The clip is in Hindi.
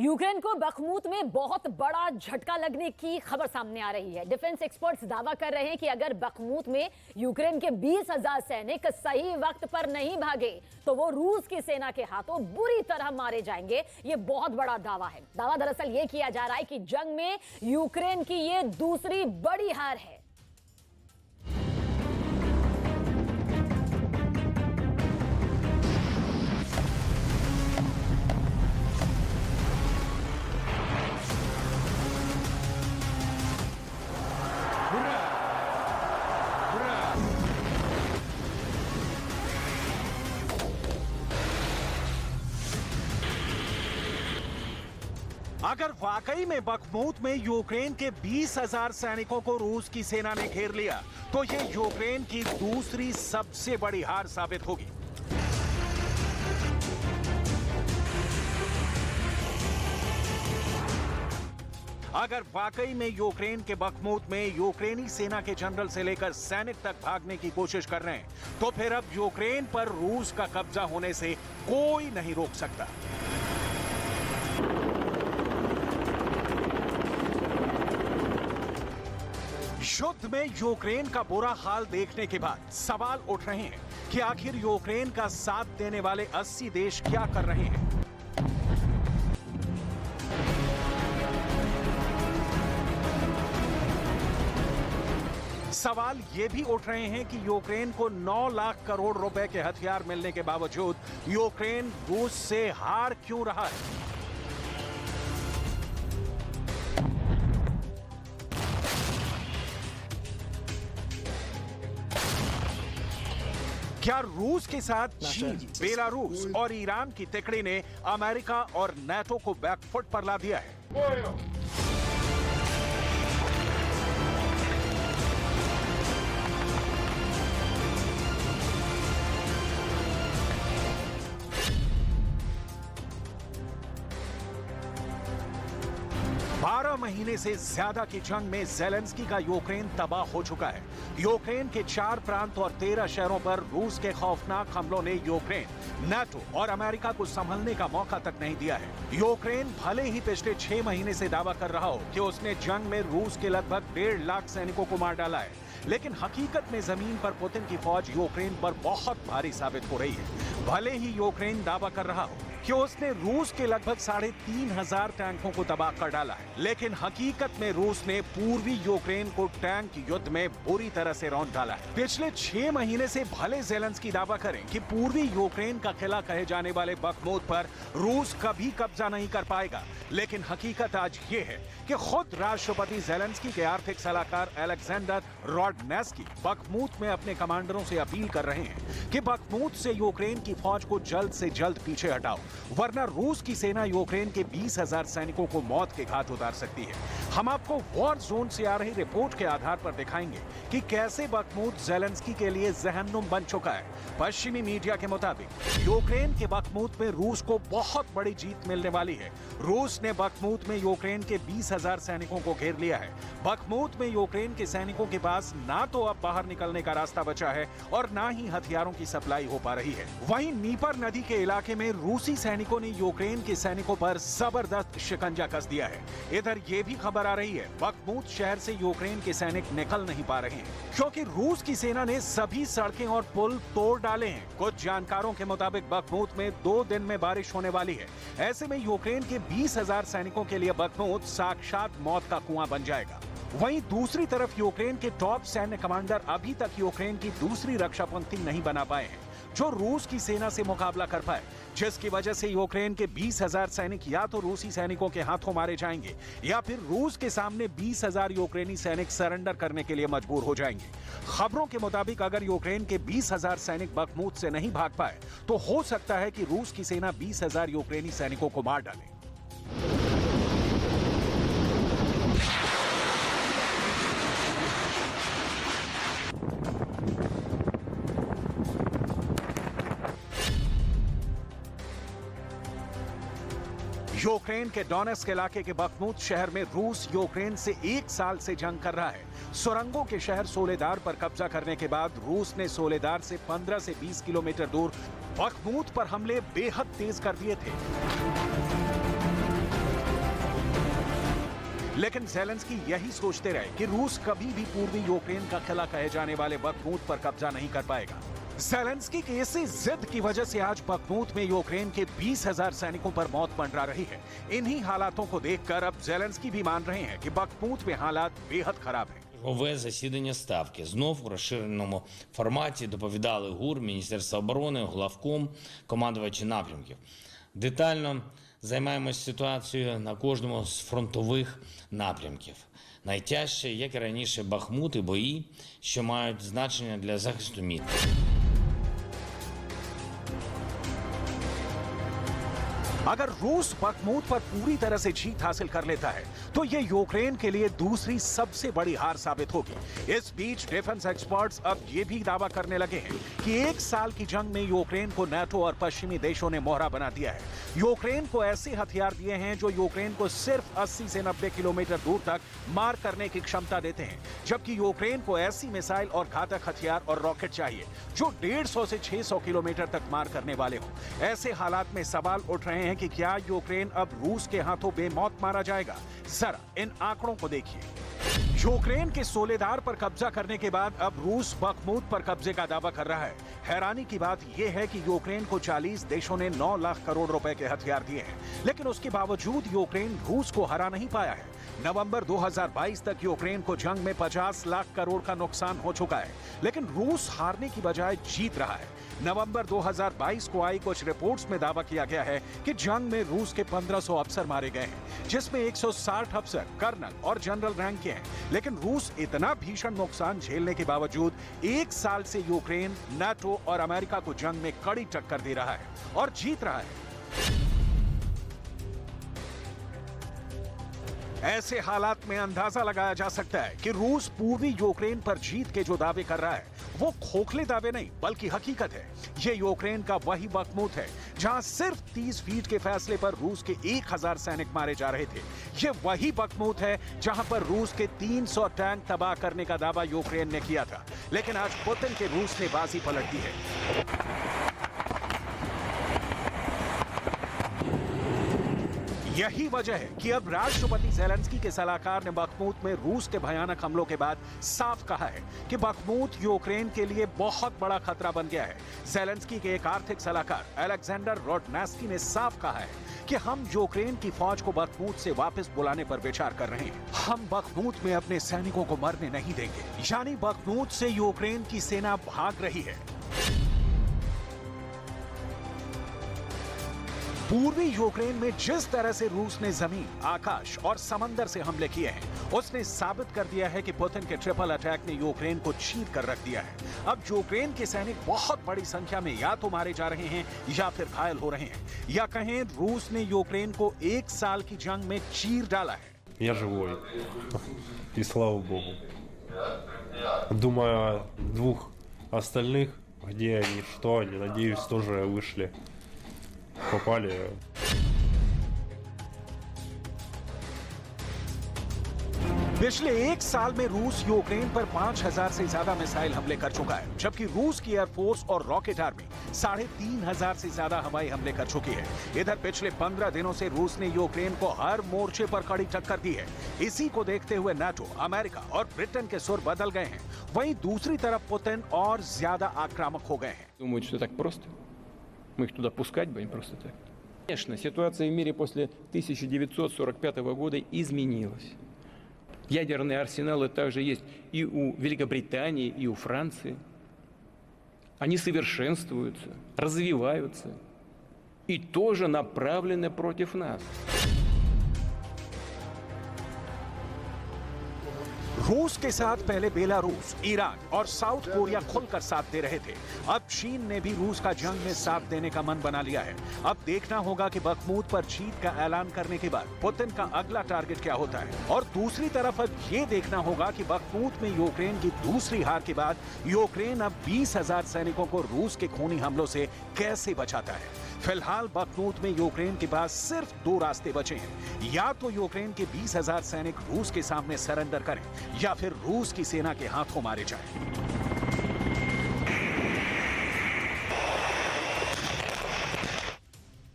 यूक्रेन को बखमूत में बहुत बड़ा झटका लगने की खबर सामने आ रही है। डिफेंस एक्सपर्ट्स दावा कर रहे हैं कि अगर बखमूत में यूक्रेन के 20,000 सैनिक सही वक्त पर नहीं भागे तो वो रूस की सेना के हाथों बुरी तरह मारे जाएंगे। ये बहुत बड़ा दावा है। दावा दरअसल ये किया जा रहा है कि जंग में यूक्रेन की ये दूसरी बड़ी हार है। अगर वाकई में बखमूत में यूक्रेन के 20,000 सैनिकों को रूस की सेना ने घेर लिया तो ये यूक्रेन की दूसरी सबसे बड़ी हार साबित होगी। अगर वाकई में यूक्रेन के बखमूत में यूक्रेनी सेना के जनरल से लेकर सैनिक तक भागने की कोशिश कर रहे हैं तो फिर अब यूक्रेन पर रूस का कब्जा होने से कोई नहीं रोक सकता। युद्ध में यूक्रेन का बुरा हाल देखने के बाद सवाल उठ रहे हैं कि आखिर यूक्रेन का साथ देने वाले 80 देश क्या कर रहे हैं। सवाल ये भी उठ रहे हैं कि यूक्रेन को 9 लाख करोड़ रुपए के हथियार मिलने के बावजूद यूक्रेन रूस से हार क्यों रहा है। क्या रूस के साथ चीन, बेलारूस और ईरान की तिकड़ी ने अमेरिका और नेटो को बैकफुट पर ला दिया है? 12 महीने से ज्यादा की जंग में ज़ेलेंस्की का यूक्रेन तबाह हो चुका है। यूक्रेन के 4 प्रांत और 13 शहरों पर रूस के खौफनाक हमलों ने यूक्रेन, नाटो और अमेरिका को संभलने का मौका तक नहीं दिया है। यूक्रेन भले ही पिछले 6 महीने से दावा कर रहा हो कि उसने जंग में रूस के लगभग 1.5 लाख सैनिकों को मार डाला है, लेकिन हकीकत में जमीन पर पुतिन की फौज यूक्रेन पर बहुत भारी साबित हो रही है। भले ही यूक्रेन दावा कर रहा हो कि उसने रूस के लगभग 3,500 टैंकों को तबाह कर डाला है, लेकिन हकीकत में रूस ने पूर्वी यूक्रेन को टैंक युद्ध में बुरी तरह से रौंद डाला है। पिछले 6 महीने से भले ज़ेलेंस्की दावा करें कि पूर्वी यूक्रेन का किला कहे जाने वाले बखमूत पर रूस कभी कब्जा नहीं कर पाएगा, लेकिन हकीकत आज ये है कि खुद राष्ट्रपति ज़ेलेंस्की के आर्थिक सलाहकार अलेक्जेंडर रोडनेस्की बखमूत में अपने कमांडरों से अपील कर रहे हैं कि बखमूत से यूक्रेन की फौज को जल्द से जल्द पीछे हटाओ, वरना रूस की सेना यूक्रेन के 20,000 सैनिकों को मौत के घाट उतार सकती है। हम आपको वॉर जोन से आ रही रिपोर्ट के आधार पर दिखाएंगे कि कैसे बखमूत ज़ेलेंस्की के लिए जहन्नुम बन चुका है। पश्चिमी मीडिया के मुताबिक यूक्रेन के बखमूत में रूस को बहुत बड़ी जीत मिलने वाली है। रूस ने बखमूत में यूक्रेन के 20,000 सैनिकों को घेर लिया है। बखमूत में यूक्रेन के सैनिकों के पास ना तो अब बाहर निकलने का रास्ता बचा है और ना ही हथियारों की सप्लाई हो पा रही है। वहीं नीपर नदी के इलाके में रूसी सैनिकों ने यूक्रेन के सैनिकों पर जबरदस्त शिकंजा कस दिया है। इधर ये भी खबर आ रही है बखमूत शहर से यूक्रेन के सैनिक निकल नहीं पा रहे हैं क्योंकि रूस की सेना ने सभी सड़कें और पुल तोड़ डाले हैं। कुछ जानकारों के मुताबिक बखमूत में 2 दिन में बारिश होने वाली है। ऐसे में यूक्रेन के 20,000 सैनिकों के लिए बखमूत साक्षात मौत का कुआं बन जाएगा। वहीं दूसरी तरफ यूक्रेन के टॉप सैन्य कमांडर अभी तक यूक्रेन की दूसरी रक्षा पंक्ति नहीं बना पाए हैं जो रूस की सेना से मुकाबला कर पाए, जिसकी वजह से यूक्रेन के 20,000 सैनिक या तो रूसी सैनिकों के हाथों मारे जाएंगे या फिर रूस के सामने 20,000 यूक्रेनी सैनिक सरेंडर करने के लिए मजबूर हो जाएंगे। खबरों के मुताबिक अगर यूक्रेन के 20,000 सैनिक बखमूत से नहीं भाग पाए तो हो सकता है कि रूस की सेना 20,000 यूक्रेनी सैनिकों को मार डाले। यूक्रेन के डोनेट्स्क इलाके के बखमूत शहर में रूस यूक्रेन से 1 साल से जंग कर रहा है। सुरंगों के शहर सोलेदार पर कब्जा करने के बाद रूस ने सोलेदार से 15 से 20 किलोमीटर दूर बखमूत पर हमले बेहद तेज कर दिए थे। लेकिन ज़ेलेंस्की यही सोचते रहे कि रूस कभी भी पूर्वी यूक्रेन का किला कहे जाने वाले बखमूत पर कब्जा नहीं कर पाएगा। ज़ेलेंस्की की इसी जिद की वजह से आज बखमूत में यूक्रेन के 20,000 सैनिकों पर मौत मंडरा रही है। इन्हीं हालातों को देखकर अब ज़ेलेंस्की भी मान रहे हैं कि बखमूत में हालात बेहद खराब हैं। Чергове засідання Ставки. Знов у розширеному форматі доповідали ГУР, Міністерство оборони, главком, командувачі напрямків. Детально займаємось ситуацією на кожному з фронтових напрямків. Найтяжче, як і раніше, Бахмут і бої, що мають значення для захисту міста. अगर रूस बखमूत पर पूरी तरह से जीत हासिल कर लेता है तो ये यूक्रेन के लिए दूसरी सबसे बड़ी हार साबित होगी। इस बीच डिफेंस एक्सपर्ट्स अब ये भी दावा करने लगे हैं कि 1 साल की जंग में यूक्रेन को नाटो और पश्चिमी देशों ने मोहरा बना दिया है। यूक्रेन को ऐसे हथियार दिए हैं जो यूक्रेन को सिर्फ 80 से 90 किलोमीटर दूर तक मार करने की क्षमता देते हैं, जबकि यूक्रेन को ऐसी मिसाइल और घातक हथियार और रॉकेट चाहिए जो 150 से 600 किलोमीटर तक मार करने वाले हों। ऐसे हालात में सवाल उठ रहे हैं कि क्या यूक्रेन अब रूस के हाथों बेमौत मारा जाएगा? जरा इन आंकड़ों को देखिए। यूक्रेन के सोलेदार पर कब्जा करने के बाद अब रूस बखमूत पर कब्जे का दावा कर रहा है। हैरानी की बात यह है कि यूक्रेन को 40 देशों ने 9 लाख करोड़ रुपए के हथियार दिए हैं, लेकिन उसके बावजूद यूक्रेन रूस को हरा नहीं पाया है। नवंबर 2022 तक यूक्रेन को जंग में 50 लाख करोड़ का नुकसान हो चुका है, लेकिन रूस हारने की बजाय जीत रहा है। नवंबर 2022 को आई कुछ रिपोर्ट्स में दावा किया गया है कि जंग में रूस के 1500 अफसर मारे गए हैं, जिसमें 160 अफसर कर्नल और जनरल रैंक के हैं। लेकिन रूस इतना भीषण नुकसान झेलने के बावजूद 1 साल से यूक्रेन, नाटो और अमेरिका को जंग में कड़ी टक्कर दे रहा है और जीत रहा है। ऐसे हालात में अंदाजा लगाया जा सकता है कि रूस पूर्वी यूक्रेन पर जीत के जो दावे कर रहा है वो खोखले दावे नहीं बल्कि हकीकत है। ये यूक्रेन का वही बखमूत है जहां सिर्फ 30 फीट के फैसले पर रूस के 1000 सैनिक मारे जा रहे थे। ये वही बखमूत है जहां पर रूस के 300 टैंक तबाह करने का दावा यूक्रेन ने किया था, लेकिन आज पुतिन के रूस ने बाजी पलट दी है। यही वजह है कि अब राष्ट्रपति ज़ेलेंस्की के सलाहकार ने बखमूत में रूस के भयानक हमलों के बाद साफ कहा है कि बखमूत यूक्रेन के लिए बहुत बड़ा खतरा बन गया है। ज़ेलेंस्की के एक आर्थिक सलाहकार अलेक्जेंडर रोडनास्की ने साफ कहा है कि हम यूक्रेन की फौज को बखमूत से वापस बुलाने पर विचार कर रहे हैं। हम बखमूत में अपने सैनिकों को मरने नहीं देंगे। यानी बखमूत से यूक्रेन की सेना भाग रही है। पूर्वी यूक्रेन में जिस तरह से रूस ने जमीन, आकाश और समंदर से हमले किए हैं, उसने साबित कर दिया है कि पुतिन के ट्रिपल अटैक ने यूक्रेन को चीर कर रख दिया है। अब यूक्रेन के सैनिक बहुत बड़ी संख्या में या तो मारे जा रहे हैं या फिर घायल हो रहे हैं, या कहें रूस ने यूक्रेन को 1 साल की जंग में चीर डाला है। Я живой. И слава богу. Думаю о 2 остальных, где они, что они, надеюсь, тоже вышли. Попали. पिछले 1 साल में रूस यूक्रेन पर 5000 से ज्यादा मिसाइल हमले कर चुका है, जबकि रूस की एयरफोर्स और रॉकेट आर्मी 3500 से ज्यादा हवाई हमले कर चुकी है। इधर पिछले 15 दिनों से रूस ने यूक्रेन को हर मोर्चे पर कड़ी टक्कर दी है। इसी को देखते हुए नाटो, अमेरिका और ब्रिटेन के सुर बदल गए हैं। वहीं दूसरी तरफ पुतिन और ज्यादा आक्रामक हो गए हैं। Думают, что так просто? Мы их туда пускать будем просто так? Конечно, ситуация в мире после 1945 года изменилась. Ядерные арсеналы также есть и у Великобритании, и у Франции. Они совершенствуются, развиваются и тоже направлены против нас. रूस के साथ पहले बेलारूस, ईरान और साउथ कोरिया खुलकर साथ दे रहे थे। अब चीन ने भी रूस का जंग में साथ देने का मन बना लिया है। अब देखना होगा कि बखमूत पर जीत का ऐलान करने के बाद पुतिन का अगला टारगेट क्या होता है। और दूसरी तरफ अब ये देखना होगा कि बखमूत में यूक्रेन की दूसरी हार के बाद यूक्रेन अब 20,000 सैनिकों को रूस के खूनी हमलों से कैसे बचाता है। फिलहाल बखमूत में यूक्रेन के पास सिर्फ 2 रास्ते बचे हैं। या तो यूक्रेन के 20,000 सैनिक रूस के सामने सरेंडर करें या फिर रूस की सेना के हाथों मारे जाएं।